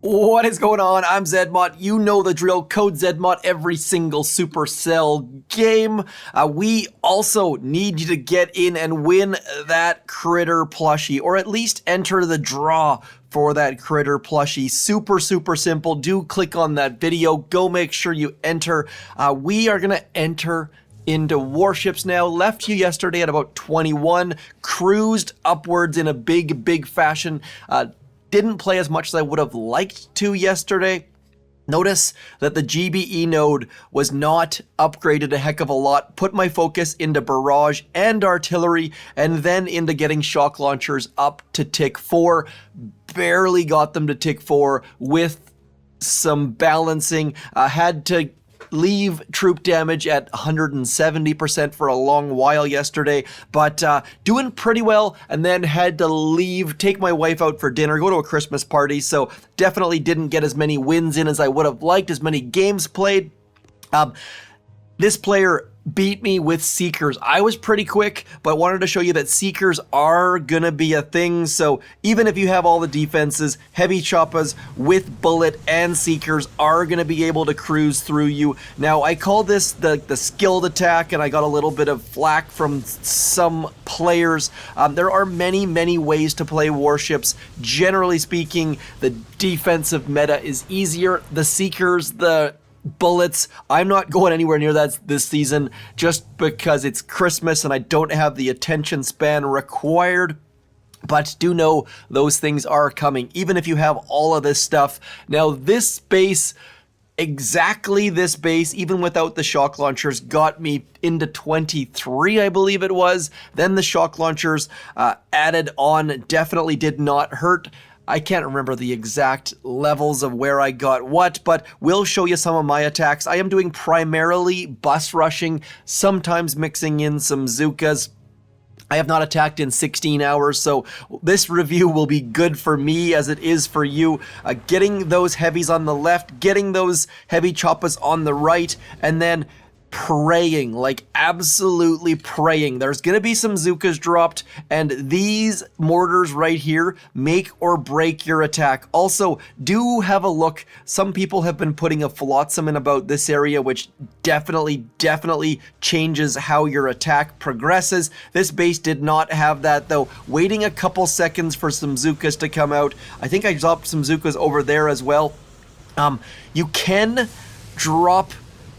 What is going on? I'm zmoT. You know the drill. Code zmoT every single Supercell game. We also need you to get in and win that critter plushie, or at least enter the draw for that critter plushie. Super simple. Do click on that video. Go make sure you enter. We are going to enter into warships now. Left you yesterday at about 21. Cruised upwards in a big fashion. Didn't play as much as I would have liked to yesterday. Notice that the GBE node was not upgraded a heck of a lot. Put my focus into barrage and artillery, and then into getting shock launchers up to tick 4. Barely got them to tick 4 with some balancing. Had to leave troop damage at 170% for a long while yesterday, but doing pretty well, and then had to leave, take my wife out for dinner, go to a Christmas party, so definitely didn't get as many wins in as I would have liked, as many games played. This player beat me with Seekers. I was pretty quick, but wanted to show you that Seekers are gonna be a thing. So even if you have all the defenses, Heavy Choppas with Bullet and Seekers are gonna be able to cruise through you. Now, I call this the skilled attack, and I got a little bit of flack from some players. There are many ways to play warships. Generally speaking, the defensive meta is easier. The Seekers, the Bullets, I'm not going anywhere near that this season just because it's Christmas and I don't have the attention span required. But do know those things are coming, even if you have all of this stuff. Now, this base, exactly this base, even without the shock launchers, got me into 23, I believe it was. Then the shock launchers added on definitely did not hurt. I can't remember the exact levels of where I got what, but we'll show you some of my attacks. I am doing primarily bus rushing, sometimes mixing in some Zookas. I have not attacked in 16 hours, so this review will be good for me as it is for you. Getting those heavies on the left, getting those Heavy Choppas on the right, and then praying, like absolutely praying. There's gonna be some Zookas dropped, and these mortars right here make or break your attack. Also, do have a look. Some people have been putting a flotsam in about this area, which definitely changes how your attack progresses. This base did not have that though. Waiting a couple seconds for some Zookas to come out. I think I dropped some Zookas over there as well. You can drop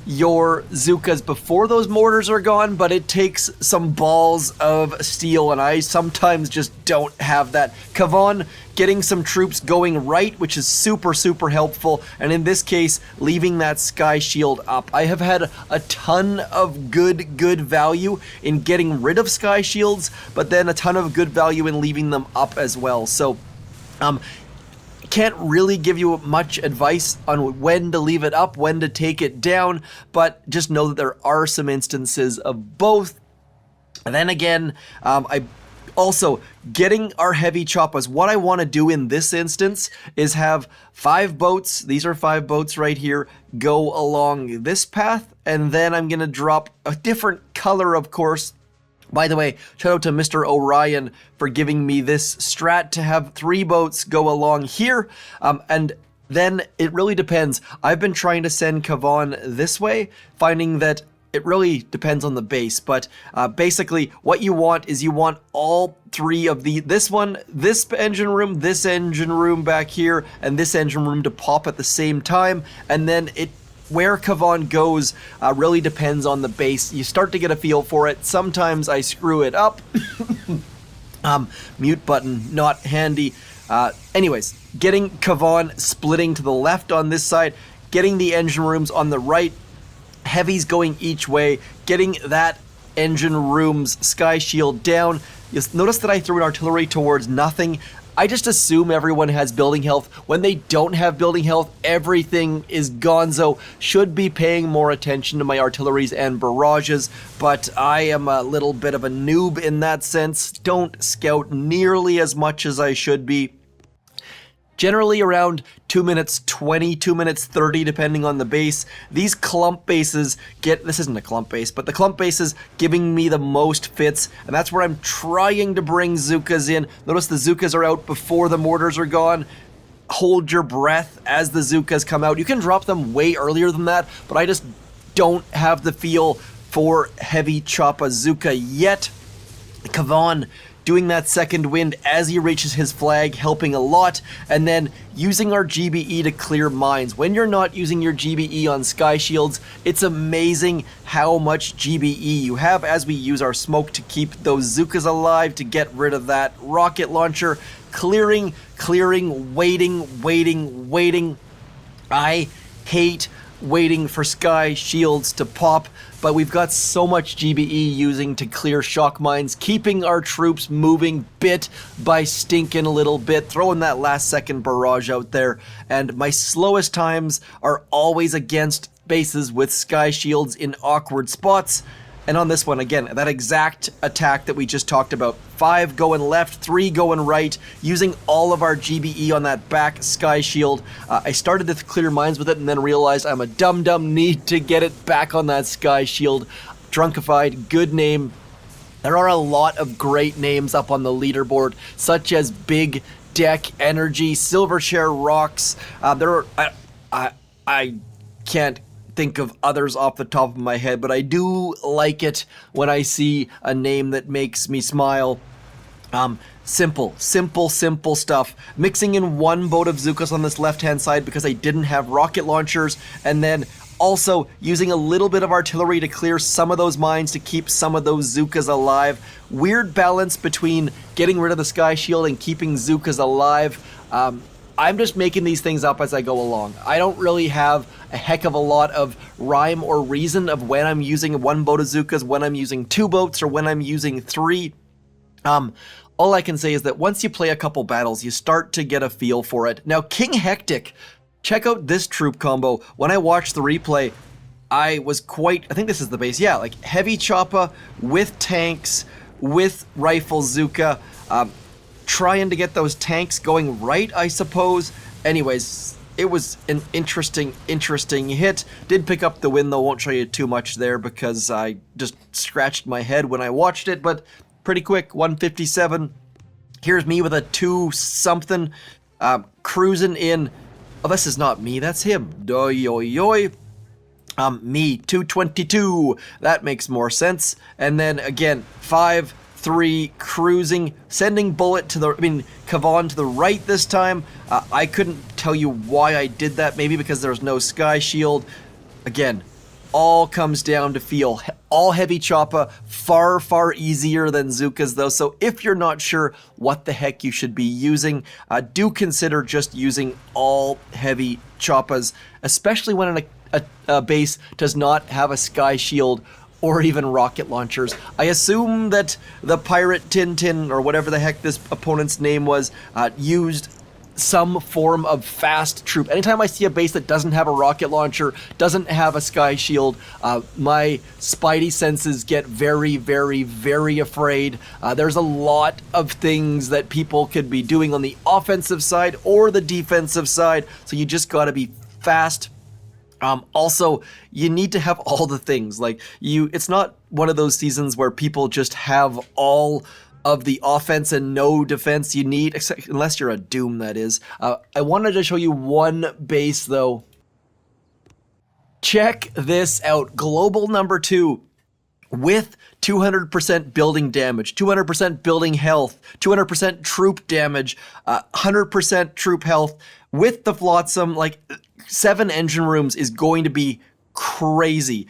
your Zookas before those mortars are gone, but it takes some balls of steel, and I sometimes just don't have that. Kavan getting some troops going right, which is super helpful, and in this case, leaving that sky shield up. I have had a ton of good value in getting rid of sky shields, but then a ton of good value in leaving them up as well. So, can't really give you much advice on when to leave it up, when to take it down, but just know that there are some instances of both. And then again, I also getting our Heavy Choppas. What I want to do in this instance is have 5 boats, these are 5 boats right here, go along this path, and then I'm going to drop a different color, of course. By the way, shout out to Mr. Orion for giving me this strat to have 3 boats go along here, and then it really depends. I've been trying to send Kavan this way, finding that it really depends on the base, but basically what you want is you want all 3 of this one, this engine room back here, and this engine room to pop at the same time, and then where Kavan goes really depends on the base. You start to get a feel for it. Sometimes I screw it up. Mute button, not handy. Anyways, getting Kavan splitting to the left on this side, getting the engine rooms on the right, heavies going each way, getting that engine room's sky shield down. You'll notice that I threw an artillery towards nothing. I just assume everyone has building health. When they don't have building health, everything is gonzo. Should be paying more attention to my artilleries and barrages, but I am a little bit of a noob in that sense. Don't scout nearly as much as I should be. Generally around 2 minutes 20, 2 minutes 30, depending on the base. These clump bases this isn't a clump base, but the clump bases giving me the most fits, and that's where I'm trying to bring Zookas in. Notice the Zookas are out before the mortars are gone. hold your breath as the Zookas come out. You can drop them way earlier than that, but I just don't have the feel for Heavy Choppa Zooka yet. Kavan doing that second wind as he reaches his flag, helping a lot, and then using our GBE to clear mines. When you're not using your GBE on Sky Shields, it's amazing how much GBE you have as we use our smoke to keep those Zookas alive, to get rid of that rocket launcher. Clearing, waiting. I hate waiting for Sky Shields to pop, but we've got so much GBE using to clear shock mines, keeping our troops moving bit by stinking a little bit, throwing that last second barrage out there, and my slowest times are always against bases with Sky Shields in awkward spots. And on this one, again, that exact attack that we just talked about, 5 going left, 3 going right, using all of our GBE on that back Sky Shield. I started to clear mines with it and then realized I'm a dum-dum, need to get it back on that Sky Shield. Drunkified, good name. There are a lot of great names up on the leaderboard, such as Big Deck Energy, Silverchair Rocks. I can't think of others off the top of my head, but I do like it when I see a name that makes me smile. Simple stuff. Mixing in 1 boat of Zookas on this left-hand side because I didn't have rocket launchers, and then also using a little bit of artillery to clear some of those mines to keep some of those Zookas alive. Weird balance between getting rid of the Sky Shield and keeping Zookas alive. I'm just making these things up as I go along. I don't really have a heck of a lot of rhyme or reason of when I'm using 1 boat of Zookas, when I'm using 2 boats, or when I'm using 3. All I can say is that once you play a couple battles, you start to get a feel for it. Now, King Hectic, check out this troop combo. When I watched the replay, I think this is the base, yeah, like Heavy Choppa with tanks, with Rifle Zooka, trying to get those tanks going right, I suppose. Anyways, it was an interesting hit. Did pick up the win though, won't show you too much there because I just scratched my head when I watched it, but pretty quick, 157. Here's me with a 2 something, cruising in. Oh, this is not me, that's him. Me, 222. That makes more sense. And then again, 5, 3, cruising, sending Kavan to the right this time. I couldn't tell you why I did that, maybe because there's no Sky Shield. Again, all comes down to feel. All Heavy Choppa, far easier than Zookas though, so if you're not sure what the heck you should be using, do consider just using all Heavy Choppas, especially when a base does not have a Sky Shield or even rocket launchers. I assume that the Pirate Tintin, or whatever the heck this opponent's name was, used some form of fast troop. Anytime I see a base that doesn't have a rocket launcher, doesn't have a Sky Shield, my spidey senses get very afraid. There's a lot of things that people could be doing on the offensive side or the defensive side, so you just gotta be fast. Also, you need to have all the things. Like, it's not one of those seasons where people just have all of the offense and no defense. You need, unless you're a Doom, that is. I wanted to show you one base, though. Check this out. Global number 2 with 200% building damage, 200% building health, 200% troop damage, 100% troop health with the Flotsam, like 7 engine rooms is going to be crazy.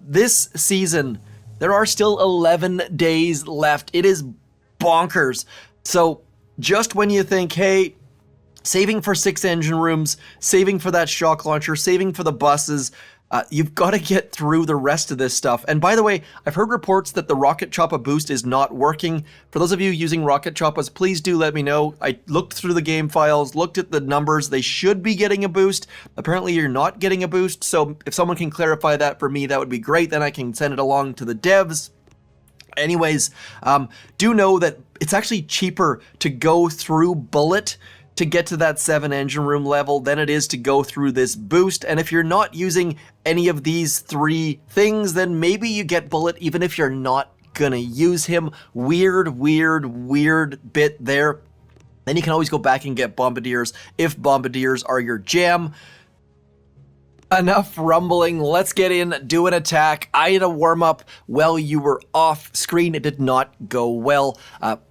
This season, there are still 11 days left. It is bonkers. So just when you think, hey, saving for 6 engine rooms, saving for that shock launcher, saving for the buses, you've got to get through the rest of this stuff. And by the way, I've heard reports that the Rocket Choppa boost is not working. For those of you using Rocket Choppas, please do let me know. I looked through the game files, looked at the numbers. They should be getting a boost. Apparently you're not getting a boost. So if someone can clarify that for me, that would be great. Then I can send it along to the devs. Anyways, do know that it's actually cheaper to go through Bullet to get to that 7 engine room level than it is to go through this boost. And if you're not using any of these 3 things, then maybe you get Bullet even if you're not gonna use him. Weird bit there. Then you can always go back and get bombardiers if bombardiers are your jam. Enough rumbling, let's get in, do an attack. I had a warm-up while you were off screen. It did not go well.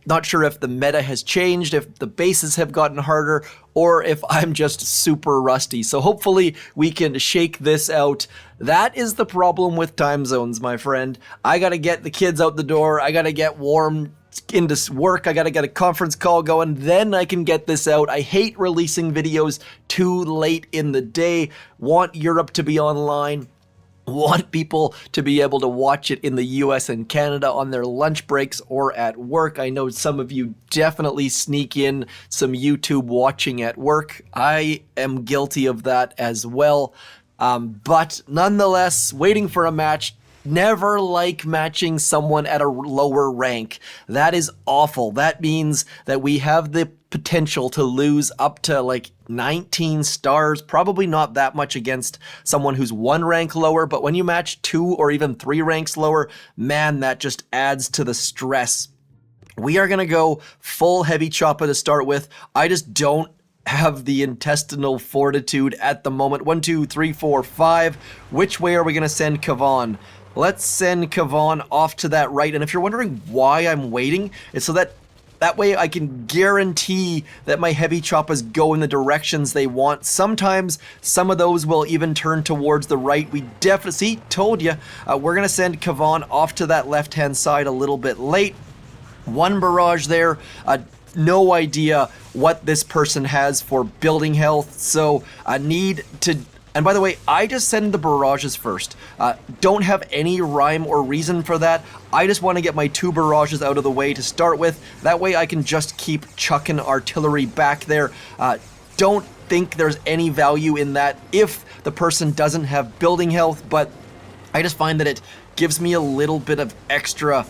Not sure if the meta has changed, if the bases have gotten harder, or if I'm just super rusty. So hopefully we can shake this out. That is the problem with time zones, my friend. I gotta get the kids out the door, I gotta get warm into work, I gotta get a conference call going, then I can get this out. I hate releasing videos too late in the day. Want Europe to be online, want people to be able to watch it in the US and Canada on their lunch breaks or at work. I know some of you definitely sneak in some YouTube watching at work. I am guilty of that as well. But nonetheless, waiting for a match. Never like matching someone at a lower rank. That is awful. That means that we have the potential to lose up to like 19 stars. Probably not that much against someone who's 1 rank lower, but when you match 2 or even 3 ranks lower, man, that just adds to the stress. We are gonna go full Heavy Choppa to start with. I just don't have the intestinal fortitude at the moment. 1, 2, 3, 4, 5. Which way are we gonna send Kavan? Let's send Kavan off to that right, and if you're wondering why I'm waiting, it's so that way I can guarantee that my Heavy Choppas go in the directions they want. Sometimes some of those will even turn towards the right. We definitely, see, told you, we're gonna send Kavan off to that left-hand side a little bit late. 1 barrage there. No idea what this person has for building health, so I need to. And by the way, I just send the barrages first. Don't have any rhyme or reason for that. I just want to get my 2 barrages out of the way to start with. That way I can just keep chucking artillery back there. Don't think there's any value in that if the person doesn't have building health, but I just find that it gives me a little bit of extra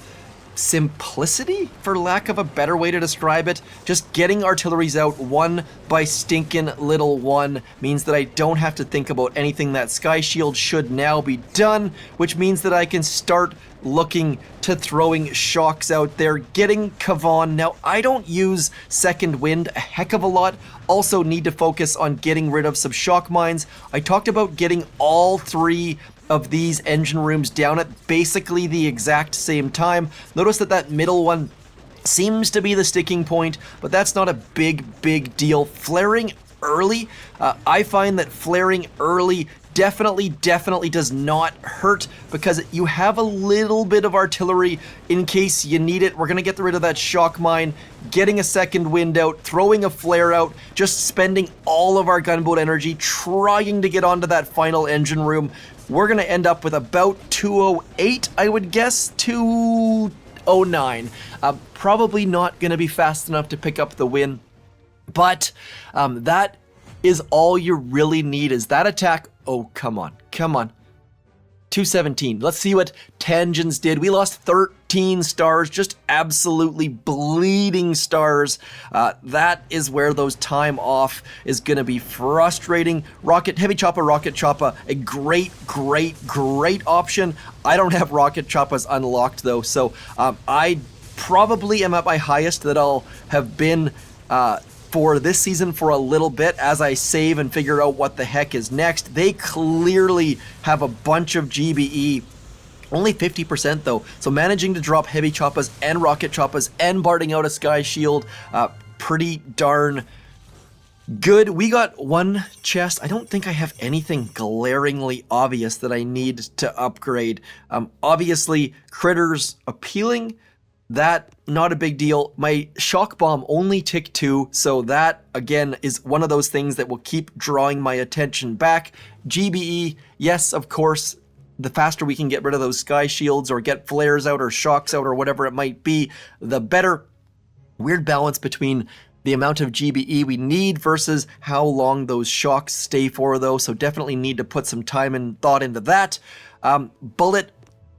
simplicity, for lack of a better way to describe it. Just getting artilleries out 1 by stinking little 1 means that I don't have to think about anything. That Sky Shield should now be done, which means that I can start looking to throwing shocks out there, getting Kavan. Now, I don't use Second Wind a heck of a lot. Also need to focus on getting rid of some shock mines. I talked about getting all 3 of these engine rooms down at basically the exact same time. Notice that that middle one seems to be the sticking point, but that's not a big deal. Flaring early, I find that flaring early definitely does not hurt because you have a little bit of artillery in case you need it. We're gonna get rid of that shock mine, getting a second wind out, throwing a flare out, just spending all of our gunboat energy trying to get onto that final engine room. We're gonna end up with about 208, I would guess, 209. Probably not gonna be fast enough to pick up the win, but that is all you really need is that attack. Oh, come on. 217. Let's see what Tangents did. We lost 13 stars, just absolutely bleeding stars. That is where those time off is going to be frustrating. Heavy Choppa, Rocket Choppa, a great option. I don't have Rocket Choppas unlocked though, so I probably am at my highest that I'll have been for this season for a little bit as I save and figure out what the heck is next. They clearly have a bunch of GBE, only 50% though, so managing to drop Heavy Choppas and Rocket Choppas and barding out a Sky Shield, pretty darn good. We got 1 chest. I don't think I have anything glaringly obvious that I need to upgrade. Obviously, critters appealing. That, not a big deal. My shock bomb only tick 2, so that, again, is one of those things that will keep drawing my attention back. GBE, yes, of course, the faster we can get rid of those Sky Shields or get flares out or shocks out or whatever it might be, the better. Weird balance between the amount of GBE we need versus how long those shocks stay for, though, so definitely need to put some time and thought into that. Bullet,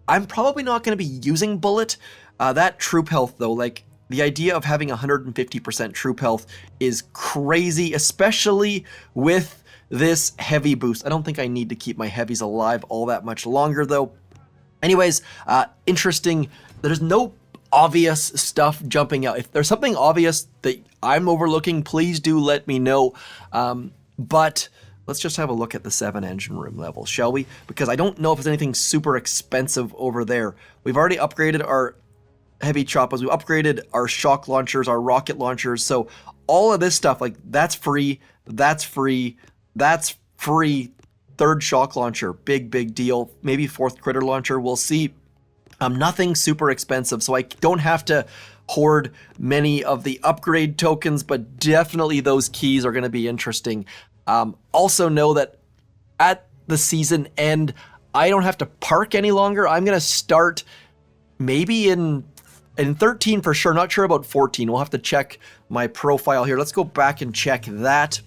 I'm probably not going to be using Bullet. That troop health though, like the idea of having 150% troop health is crazy, especially with this heavy boost. I don't think I need to keep my heavies alive all that much longer though. Anyways, interesting. There's no obvious stuff jumping out. If there's something obvious that I'm overlooking, please do let me know. But let's just have a look at the 7 engine room level, shall we? Because I don't know if there's anything super expensive over there. We've already upgraded our Heavy Choppas. We've upgraded our shock launchers, our rocket launchers. So all of this stuff, like that's free, that's free, that's free. 3rd shock launcher, big deal. Maybe 4th critter launcher, we'll see. Nothing super expensive, so I don't have to hoard many of the upgrade tokens, but definitely those keys are going to be interesting. Also know that at the season end, I don't have to park any longer. I'm going to start maybe in 13 for sure. Not sure about 14. We'll have to check my profile here. Let's go back and check that.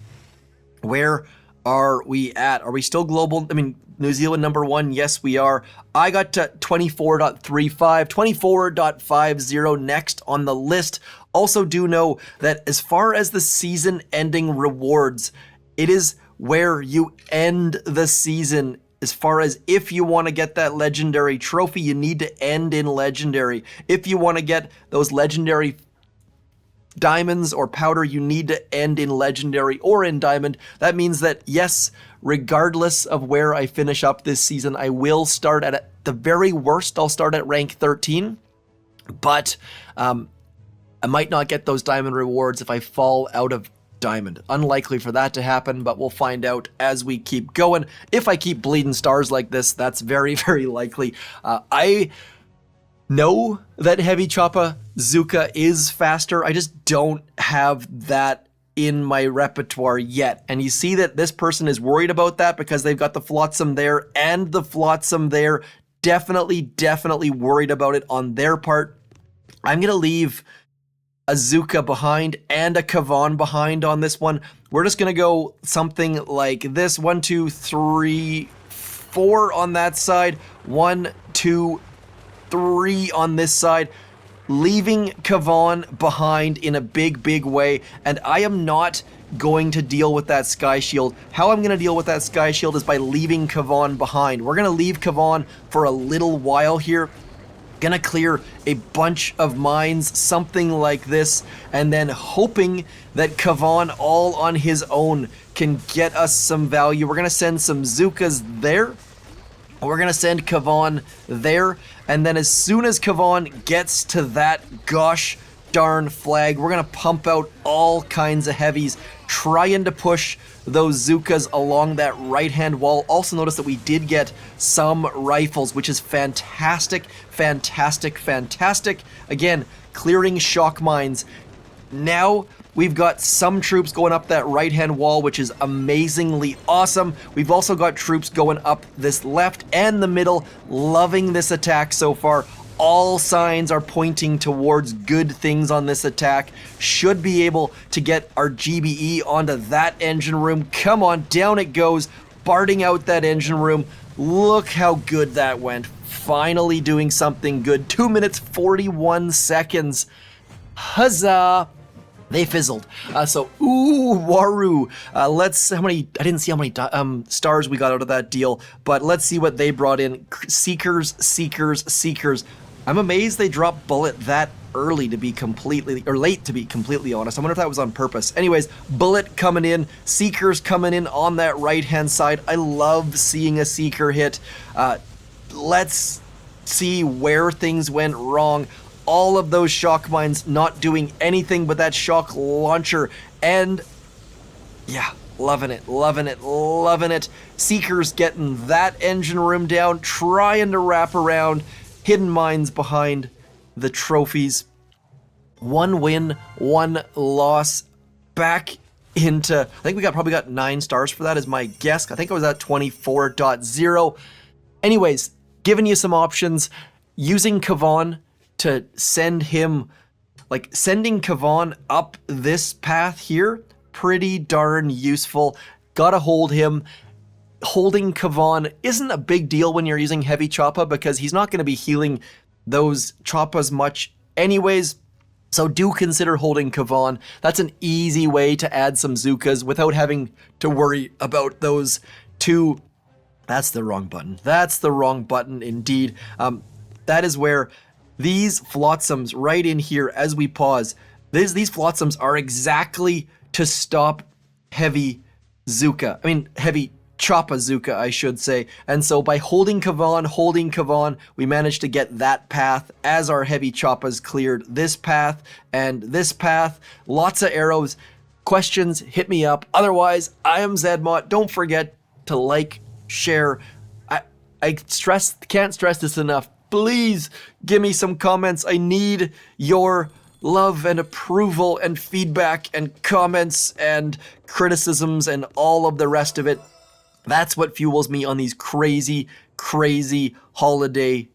Where are we at? Are we still global? I mean, New Zealand #1, yes we are. I got to 24.35, 24.50 next on the list. Also do know that as far as the season ending rewards, it is where you end the season. As far as if you want to get that legendary trophy, you need to end in legendary. If you want to get those legendary diamonds or powder, you need to end in legendary or in diamond. That means that yes, regardless of where I finish up this season, I will start at the very worst, I'll start at rank 13, but I might not get those diamond rewards if I fall out of diamond. Unlikely for that to happen, but we'll find out as we keep going. If I keep bleeding stars like this, that's very likely. I know that Heavy Choppa Zuka is faster. I just don't have that in my repertoire yet. And you see that this person is worried about that because they've got the Flotsam there and the Flotsam there. Definitely worried about it on their part. I'm going to leave a Zuka behind and a Kavan behind on this one. We're just going to go something like this. 1, 2, 3, 4 on that side. 1, 2, 3 on this side, leaving Kavan behind in a big way, and I am not going to deal with that Sky Shield. How I'm going to deal with that Sky Shield is by leaving Kavan behind. We're going to leave Kavan for a little while here. Gonna clear a bunch of mines, something like this, and then hoping that Kavan all on his own can get us some value. We're gonna send some Zukas there. We're going to send Kavan there, and then as soon as Kavan gets to that gosh darn flag, we're going to pump out all kinds of heavies, trying to push those Zukas along that right-hand wall. Also notice that we did get some rifles, which is fantastic. Again, clearing shock mines. Now we've got some troops going up that right-hand wall, which is amazingly awesome. We've also got troops going up this left and the middle. Loving this attack so far. All signs are pointing towards good things on this attack. Should be able to get our GBE onto that engine room. Come on, down it goes. Barding out that engine room. Look how good that went. Finally doing something good. 2 minutes, 41 seconds. Huzzah! They fizzled. Waru. How many, I didn't see how many stars we got out of that deal, but let's see what they brought in. Seekers. I'm amazed they dropped Bullet that early to be completely, or late to be completely honest. I wonder if that was on purpose. Anyways, Bullet coming in, Seekers coming in on that right-hand side. I love seeing a Seeker hit. Let's see where things went wrong. All of those shock mines not doing anything but that shock launcher, and yeah, loving it. Seekers getting that engine room down, trying to wrap around. Hidden mines behind the trophies. 1 win, 1 loss. Back into, I think we probably got 9 stars for that is my guess. I think I was at 24.0. Anyways, giving you some options. Using Kavan to send him, like sending Kavan up this path here, pretty darn useful. Gotta hold him. Holding Kavan isn't a big deal when you're using Heavy Choppa because he's not going to be healing those Choppas much anyways. So do consider holding Kavan. That's an easy way to add some Zukas without having to worry about those two. That's the wrong button. That's the wrong button indeed. That is where these flotsams right in here as we pause, these flotsams are exactly to stop Heavy Choppa Zuka, I should say. And so by holding Kavan, we managed to get that path as our Heavy Choppas cleared this path and this path. Lots of arrows. Questions, hit me up. Otherwise, I am zmoT. Don't forget to like, share. I can't stress this enough. Please give me some comments. I need your love and approval and feedback and comments and criticisms and all of the rest of it. That's what fuels me on these crazy, crazy holiday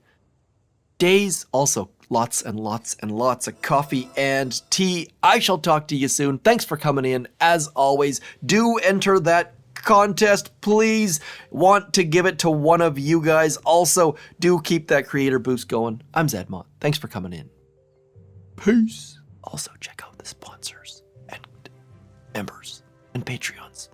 days. Also, lots and lots and lots of coffee and tea. I shall talk to you soon. Thanks for coming in. As always, do enter that contest, please. Want to give it to one of you guys. Also, do keep that creator boost going. I'm zmoT. Thanks for coming in. Peace. Also, check out the sponsors and members and Patreons.